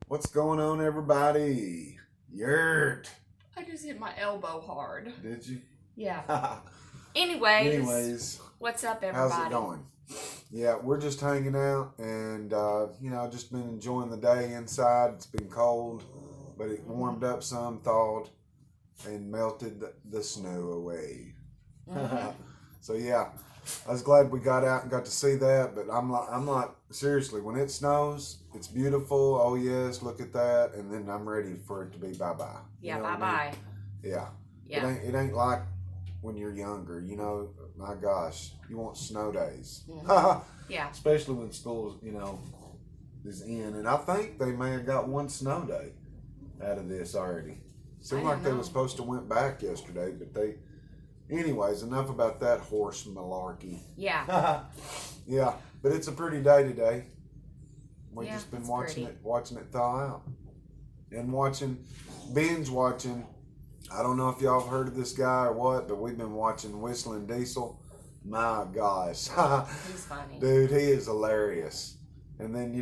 What's going on, everybody? Yert. I just hit my elbow hard. Did you? Yeah. Anyways, Anyways, what's up, everybody? how's it going? Yeah, we're just hanging out and, just been enjoying the day inside. It's been cold, but it warmed up some, thawed, and melted the snow away. So, yeah, I was glad we got out and got to see that, but I'm like, seriously, when it snows, it's beautiful. Oh, yes, look at that. And then I'm ready for it to be bye-bye. Yeah, you know bye-bye. I mean? Yeah. Yeah. It ain't like when you're younger, my gosh, you want snow days. Yeah. Especially when school, is in. And I think they may have got one snow day out of this already. Seemed like they were supposed to went back yesterday, but anyways, enough about that horse malarkey. Yeah. Yeah, but it's a pretty day today. We've Yeah, just been it's watching pretty. it thaw out. And binge watching. I don't know if y'all have heard of this guy or what, but we've been watching Whistling Diesel. My gosh. He's funny. Dude, he is hilarious. And then,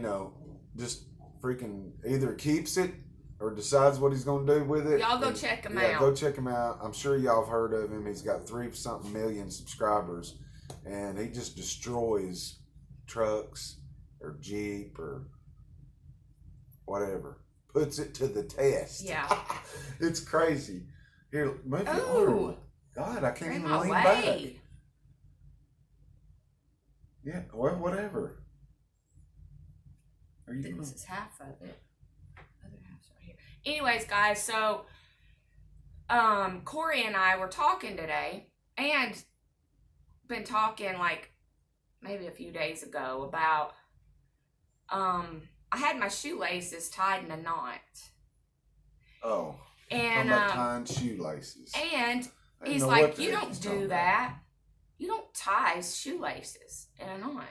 just freaking either keeps it or decides what he's going to do with it. Y'all go check him out. Yeah, go check him out. I'm sure y'all have heard of him. He's got 3-something million subscribers. And he just destroys trucks or Jeep or whatever. Puts it to the test. Yeah. It's crazy. Here, move it. Ooh. God, I can't Get even my lean way. back. Yeah, well, whatever. Are you This is half of it. Other half's right here. Anyways, guys, so Corey and I were talking today and been talking like maybe a few days ago about I had my shoelaces tied in a knot. Oh. And I'm about tying shoelaces. And I didn't he's know like, what the you heck don't he's talking do about. that. You don't tie shoelaces in a knot.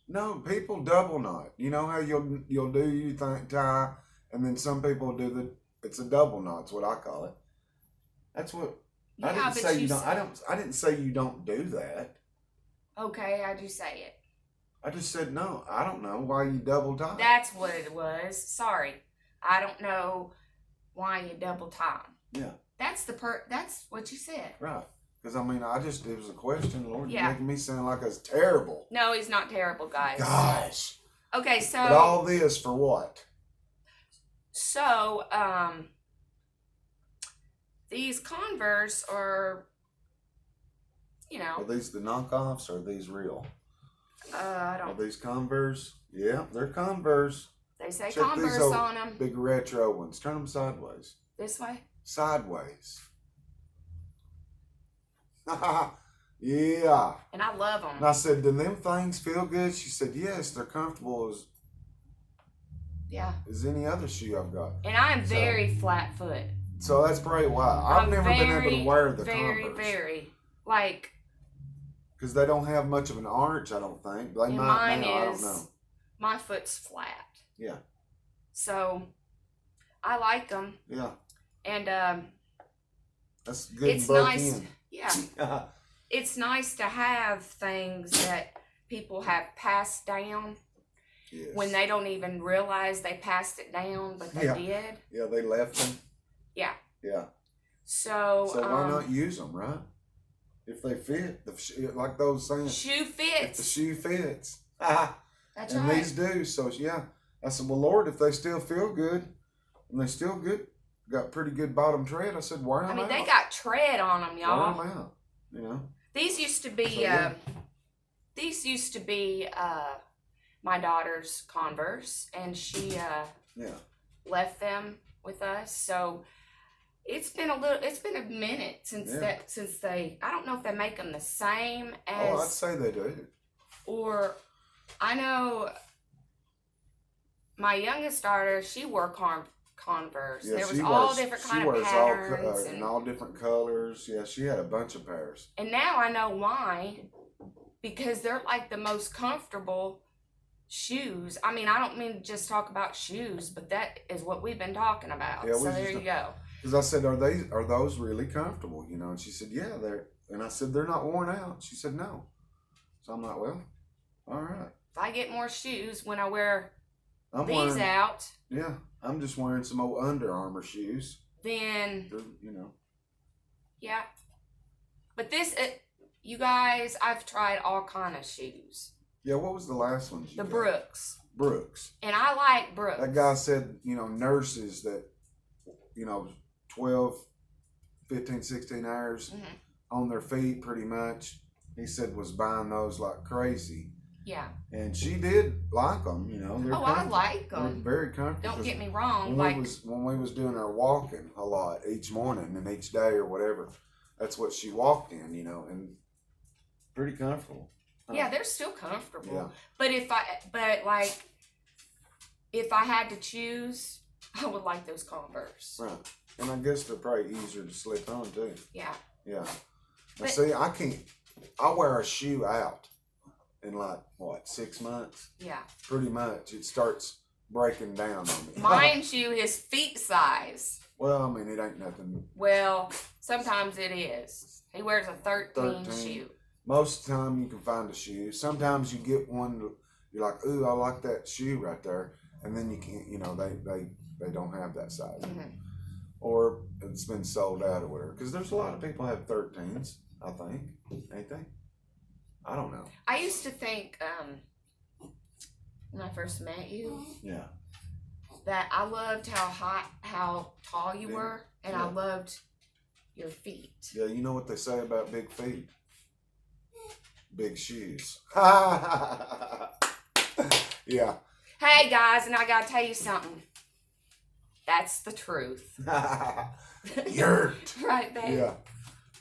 No, people double knot. You know how you'll do you think tie, and then some people do it's a double knot's what I call it. That's what I didn't say you don't. I didn't say you don't do that. Okay, how'd you say it? I just said no. I don't know why you double tie. That's what it was. Sorry, I don't know why you double tie 'em. Yeah. That's what you said. Right. Because it was a question. Lord, Yeah. you're making me sound like I was terrible. No, he's not terrible, guys. Gosh. Okay, so But all this for what? So, these Converse are, Are these the knockoffs or are these real? I Are don't. these Converse? Yeah, they're Converse. They say Check Converse these old on them. big retro ones. Turn them sideways. This way. Sideways. Yeah. And I love them. And I said, do them things feel good? She said, yes, they're comfortable as any other shoe I've got. And I am very flat foot. So that's probably why. I've never been able to wear the Converse. Very, like. Because they don't have much of an arch, I don't think. They might now, I don't know. My foot's flat. Yeah. So, I like them. Yeah. And that's good. It's nice. Yeah. It's nice to have things that people have passed down. Yes. When they don't even realize they passed it down, but they did. Yeah, they left them. Yeah. Yeah. So why not use them, right? If they fit, like those things. Shoe If fits. the shoe fits. That's and right. these do. So, yeah. I said, well, Lord, if they still feel good, and they still got pretty good bottom tread, I said, wear them out. They got tread on them, y'all. Wear them out, These used to be, my daughter's Converse, and she left them with us. So it's been a minute since they. I don't know if they make them the same as. Oh, I'd say they do. Or, I know my youngest daughter, she wore Converse. Yeah, there was all different kind of patterns and all different colors. Yeah, she had a bunch of pairs. And now I know why, because they're like the most comfortable shoes. I mean, I don't mean to just talk about shoes, but that is what we've been talking about. Yeah, so there you go. Because I said, are those really comfortable? And she said, yeah, they're. And I said, they're not worn out. She said, no. So I'm like, well, all right. If I get more shoes when I wear I'm these wearing, out, Yeah, I'm just wearing some old Under Armour shoes. Then, you know. Yeah. But you guys, I've tried all kind of shoes. Yeah, what was the last one you got? Brooks. Brooks. And I like Brooks. That guy said, nurses that, 12, 15, 16 hours on their feet pretty much, he said was buying those like crazy. Yeah. And she did like them, They're I like them. They're very comfortable. Don't get me wrong. When we was doing our walking a lot each morning and each day or whatever, that's what she walked in, and pretty comfortable. Yeah, they're still comfortable. Yeah. But if I had to choose, I would like those Converse. Right. And I guess they're probably easier to slip on too. Yeah. Yeah. But see, I wear a shoe out in 6 months? Yeah. Pretty much. It starts breaking down on me. Mine shoe is feet size. Well, I mean, it ain't nothing. Well, sometimes it is. He wears a 13 shoe. Most of the time you can find a shoe. Sometimes you get one, you're like, ooh, I like that shoe right there. And then you can't, they don't have that size. Mm-hmm. Or it's been sold out or whatever. Because there's a lot of people have 13s, I think. Ain't they? I don't know. I used to think, when I first met you, yeah, that I loved how tall you were, and I loved your feet. Yeah, you know what they say about big feet? Big shoes. Yeah. Hey guys, and I gotta tell you something. That's the truth. Yert. Right, babe? Yeah.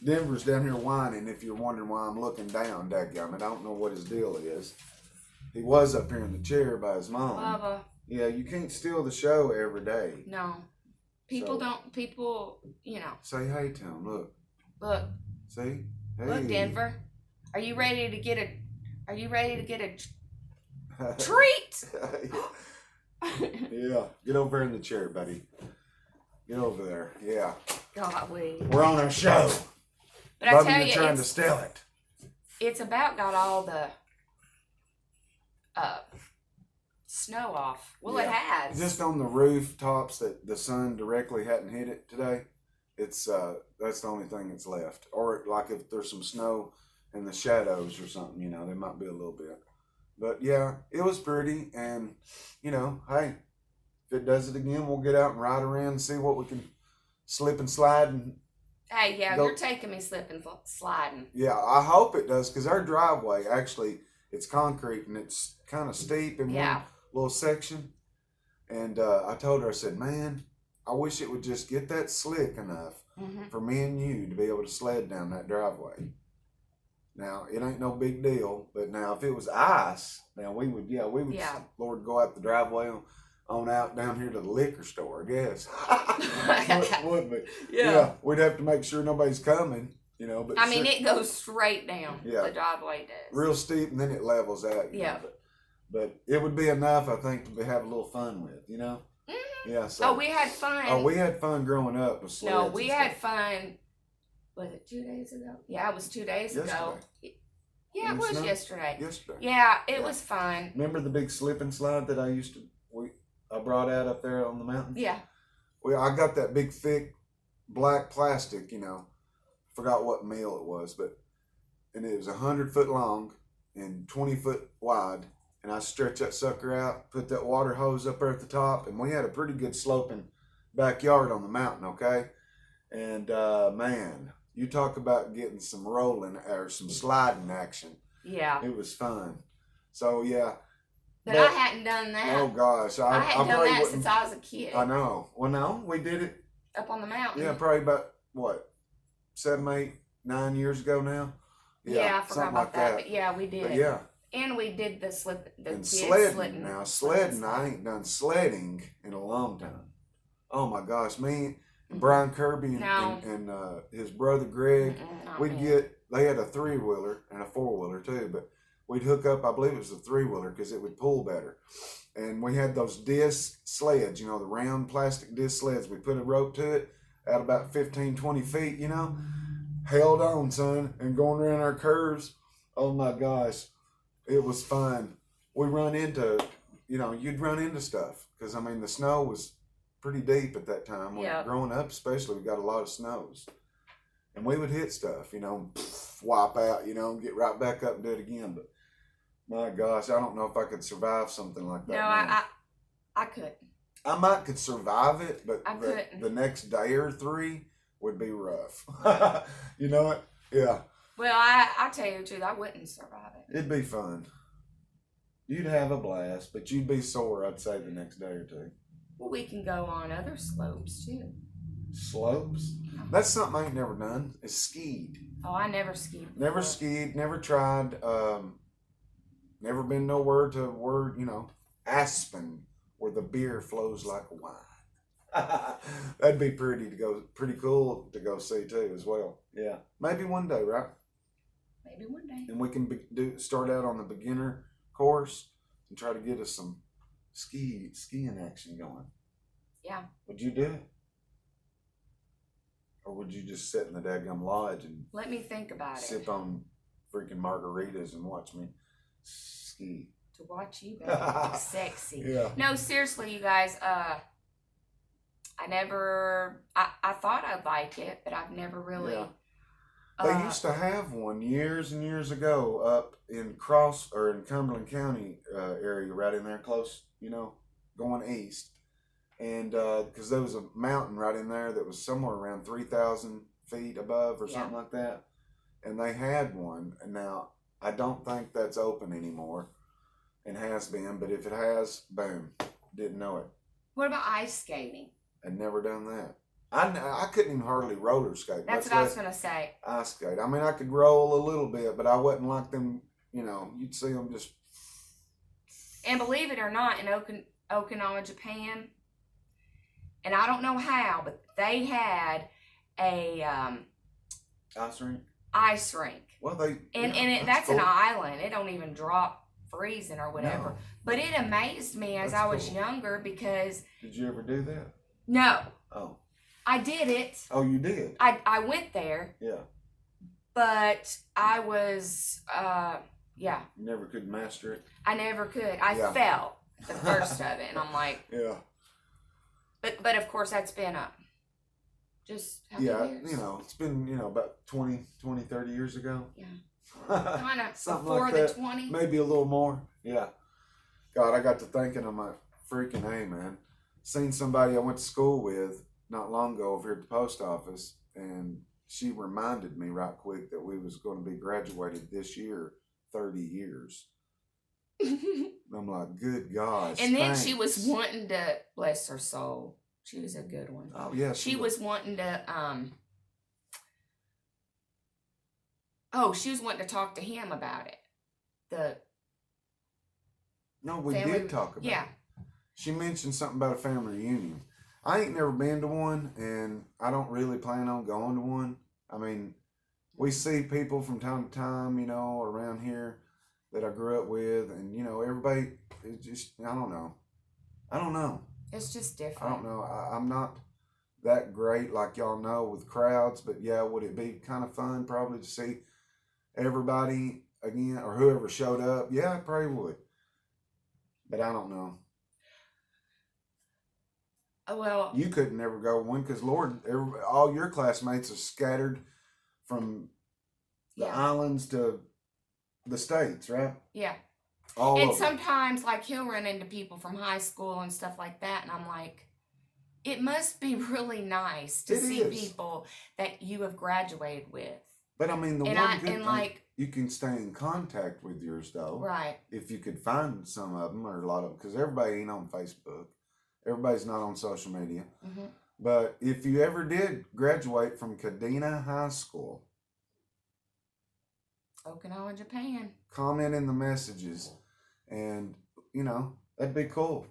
Denver's down here whining if you're wondering why I'm looking down, dadgummit. I don't know what his deal is. He was up here in the chair by his mom. Bubba. Yeah, you can't steal the show every day. No. People, Say hey to him, look. Look. See? Hey. Look, Denver. Are you ready to get a treat? Yeah. Get over in the chair, buddy. Get over there. Yeah. Golly. We're on our show. But I tell you, trying to steal it. It's about got all the snow off. Well, it has. Just on the rooftops that the sun directly hadn't hit it today. It's that's the only thing that's left. Or like if there's some snow in the shadows or something, there might be a little bit. But yeah, it was pretty, and hey, if it does it again, we'll get out and ride around and see what we can slip and slide and. Hey, yeah, you're taking me slipping, sliding. Yeah, I hope it does, because our driveway, actually, it's concrete, and it's kind of steep in one little section. And I told her, I said, man, I wish it would just get that slick enough for me and you to be able to sled down that driveway. Now, it ain't no big deal, but now if it was ice, now we would, Lord, go out the driveway on out down here to the liquor store, I guess. Would be. Yeah. We'd have to make sure nobody's coming, But I mean, it goes straight down. Yeah. The driveway does. Real steep, and then it levels out. Yeah. But it would be enough, I think, to have a little fun with, Mm-hmm. Yeah. So. We had fun. Oh, we had fun growing up with sleds. No, we had fun. Was it 2 days ago? Yeah, it was 2 days ago. Yeah, it was yesterday. Yesterday. Yeah, it was fun. Remember the big slip and slide that I brought out up there on the mountain? Yeah. Well, I got that big, thick, black plastic, forgot what meal it was, and it was 100 foot long and 20 foot wide, and I stretched that sucker out, put that water hose up there at the top, and we had a pretty good sloping backyard on the mountain, okay? And, man, you talk about getting some rolling or some sliding action. Yeah. It was fun. So, yeah. But I hadn't done that. Oh, gosh. I hadn't done that since I was a kid. I know. Well, no, we did it. Up on the mountain. Yeah, probably about, 7, 8, 9 years ago now? Yeah, I forgot about that. But yeah, we did. But yeah. And we did the sledding. Now, sledding, I ain't done sledding in a long time. Oh, my gosh. Me and Brian Kirby and his brother Greg, they had a 3-wheeler and a 4-wheeler too, but we'd hook up, I believe it was a 3-wheeler because it would pull better. And we had those disc sleds, the round plastic disc sleds. We put a rope to it at about 15, 20 feet, held on, son, and going around our curves. Oh my gosh, it was fun. We run into you'd run into stuff. Because, I mean, the snow was pretty deep at that time. Yeah. Growing up, especially, we got a lot of snows. And we would hit stuff, wipe out, and get right back up and do it again. But, my gosh, I don't know if I could survive something like that. No, I couldn't. I could survive it, but I couldn't. The next day or 3 would be rough. You know what? Yeah. Well, I tell you the truth, I wouldn't survive it. It'd be fun. You'd have a blast, but you'd be sore, I'd say, the next day or 2. Well, we can go on other slopes, too. Slopes? That's something I ain't never done, is skied. Oh, I never skied before. Never skied, never tried, never been nowhere to where, Aspen, where the beer flows like wine. That'd be pretty cool to go see too, as well. Yeah, maybe one day, right? Maybe one day. And we can start out on the beginner course and try to get us some skiing action going. Yeah. Would you do it, or would you just sit in the daggum lodge and let me think about sip on freaking margaritas and watch me ski? To watch you guys. Sexy. Yeah. No, seriously, you guys, I thought I'd like it, but I've never really. Yeah. They used to have one years and years ago up in Cumberland County area, right in there close, going east. And because there was a mountain right in there that was somewhere around 3,000 feet above or something like that. And they had one. And now I don't think that's open anymore. And has been, but if it has, boom, didn't know it. What about ice skating? I'd never done that. I couldn't even hardly roller skate. That's what I was gonna say. Ice skate. I mean, I could roll a little bit, but I wasn't like them. You'd see them just. And believe it or not, in Okinawa, Japan, and I don't know how, but they had a ice rink. Ice rink. Well, that's cool. An island. It don't even drop freezing or whatever. No. But it amazed me as I was younger because. Did you ever do that? No. Oh. I did it. Oh, you did? I went there. Yeah. But I was, yeah. You never could master it? I never could. I fell the first of it, and I'm like. Yeah. But of course, that's been just how many years? It's been, about 20, 30 years ago. Yeah. Kind of before like the 20. Maybe a little more. Yeah. God, I got to thinking, I'm like, freaking A, man. Seen somebody I went to school with not long ago over here at the post office, and she reminded me right quick that we was going to be graduated this year, 30 years. I'm like, good gosh. And then she was wanting to, bless her soul, she was a good one. Oh, yeah. She was wanting to, she was wanting to talk to him about it. No, we did talk about it. She mentioned something about a family reunion. I ain't never been to one, and I don't really plan on going to one. I mean, we see people from time to time, around here that I grew up with, and, everybody is just, I don't know. It's just different. I don't know. I'm not that great, like y'all know, with crowds, but yeah, would it be kind of fun probably to see everybody again, or whoever showed up? Yeah, I probably would. But I don't know. Well, you couldn't never go one because Lord, all your classmates are scattered from the islands to the States, right? Yeah. And sometimes, like, he'll run into people from high school and stuff like that, and I'm like, it must be really nice to see people that you have graduated with. But I mean, the one good thing, you can stay in contact with yours, though. Right. If you could find some of them, or a lot of them, because everybody ain't on Facebook. Everybody's not on social media. Mm-hmm. But if you ever did graduate from Kadena High School, Okinawa, Japan, comment in the messages, and that'd be cool.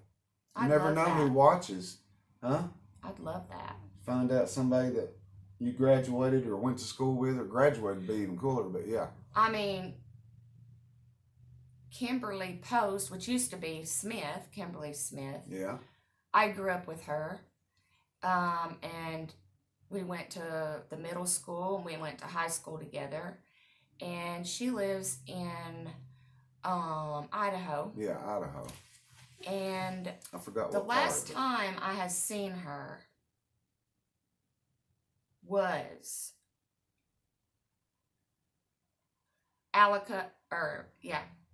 You I'd never love know that. who watches, huh? I'd love that. Find out somebody that you graduated or went to school with, or graduated would be even cooler. But yeah, I mean, Kimberly Post, which used to be Kimberly Smith. Yeah. I grew up with her, and we went to the middle school, and we went to high school together, and she lives in Idaho. Yeah, Idaho. And I forgot the what last part. time I had seen her was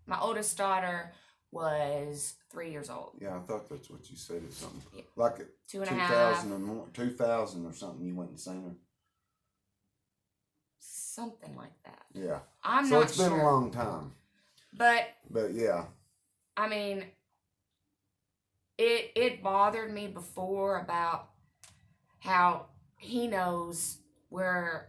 my oldest daughter was 3 years old. Yeah, I thought that's what you said. It's something Yeah. like it. 2.5. 2000 or something. You went and seen her. Something like that. Yeah. I'm so not it's been sure. a long time. But yeah. I mean, it bothered me before about how he knows where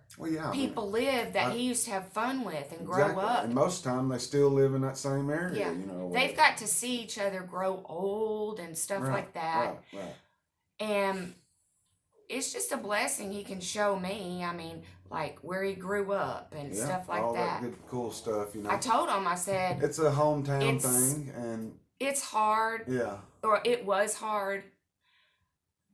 people live that he used to have fun with and grow up. And most of the time they still live in that same area. Yeah. You know, they've got to see each other grow old and stuff like that. Right. And it's just a blessing he can show me. I mean, like where he grew up and stuff like all that. Good, cool stuff. You know, I told him, I said, it's a hometown thing, and it's hard. Yeah. Or it was hard.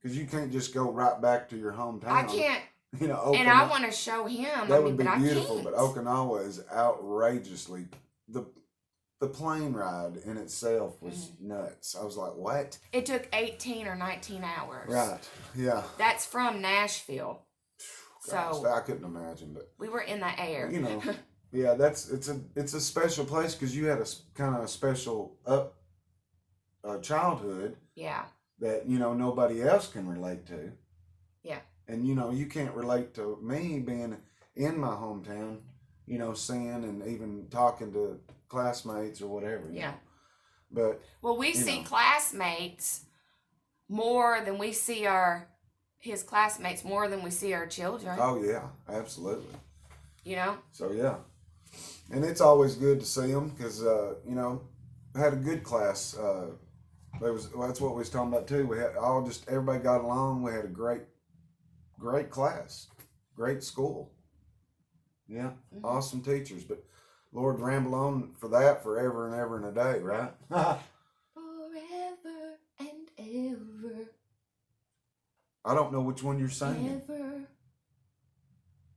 Because you can't just go right back to your hometown. I can't. You know, and I want to show him. That would be beautiful, I can't. but Okinawa is outrageously the plane ride in itself was nuts. I was like, what? It took 18 or 19 hours. Right. Yeah. That's from Nashville. Gosh, so I couldn't imagine, but we were in the air. You know, yeah, it's a special place because you had a kind of a special childhood. Yeah. That nobody else can relate to. Yeah. And you can't relate to me being in my hometown. Seeing and even talking to classmates or whatever. Yeah. But we see classmates more than we see his classmates more than we see our children. Oh yeah, absolutely. So yeah, and it's always good to see them because I had a good class. That's what we was talking about too. We had everybody got along. We had a great class, great school. Yeah, awesome teachers. But Lord, ramble on for that forever and ever and a day, right? Forever and ever. I don't know which one you're saying. Ever.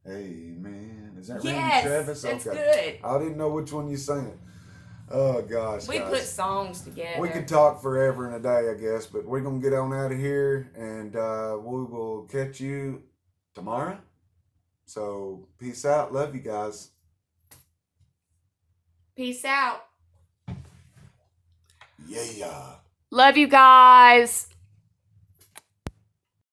Amen. Is that Randy Travis? That's okay. good. I didn't know which one you're saying. Oh gosh, we put songs together. We could talk forever and a day, I guess, but we're gonna get on out of here, and we will catch you tomorrow. So peace out. Love you guys. Peace out. Yeah. Love you guys.